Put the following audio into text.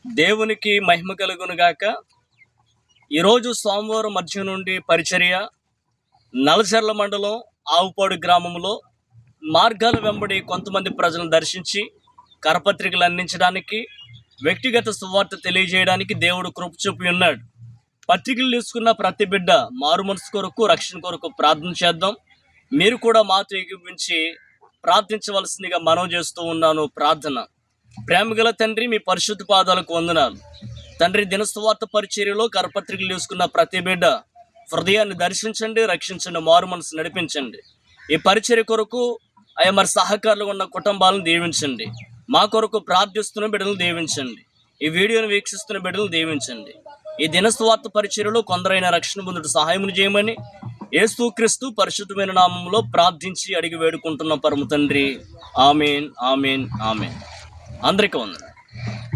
దేవునికి మహిమ కలుగును గాక. ఈరోజు సోమవారం మధ్య నుండి పరిచర్య నలజర్ల మండలం ఆవుపాడు గ్రామంలో మార్గాల వెంబడి కొంతమంది ప్రజలను దర్శించి కరపత్రికలు అందించడానికి, వ్యక్తిగత సువార్త తెలియజేయడానికి దేవుడు కృప చూపి ఉన్నాడు. పత్రికలు తీసుకున్న ప్రతి బిడ్డ మారు మనసు కొరకు, రక్షణ కొరకు ప్రార్థన చేద్దాం. మీరు కూడా మాతో ఏకీభవించి ప్రార్థించవలసిందిగా మనవి చేస్తూ ఉన్నాను. ప్రార్థన. ప్రేమగల తండ్రి, మీ పరిశుద్ధ పాదాలకు వందనాలు తండ్రి. దినసువార్త పరిచర్యలో కరపత్రికలు తీసుకున్న ప్రతి బిడ్డ హృదయాన్ని దర్శించండి, రక్షించండి, మారు మనసు నడిపించండి. ఈ పరిచర్య కొరకు మరి సహకారులు ఉన్న కుటుంబాలను దీవించండి. మా కొరకు ప్రార్థిస్తున్న బిడ్డలను దీవించండి. ఈ వీడియోను వీక్షిస్తున్న బిడ్డలను దీవించండి. ఈ దినసువార్త పరిచర్యలో కొందరైన రక్షణ పొందుటకు సహాయం చేయమని యేసుక్రీస్తు పరిశుద్ధమైన నామంలో ప్రార్థించి అడిగి వేడుకుంటున్న పరమ తండ్రి. ఆమేన్, ఆమేన్, ఆమేన్. అందరికీ వందనాలు.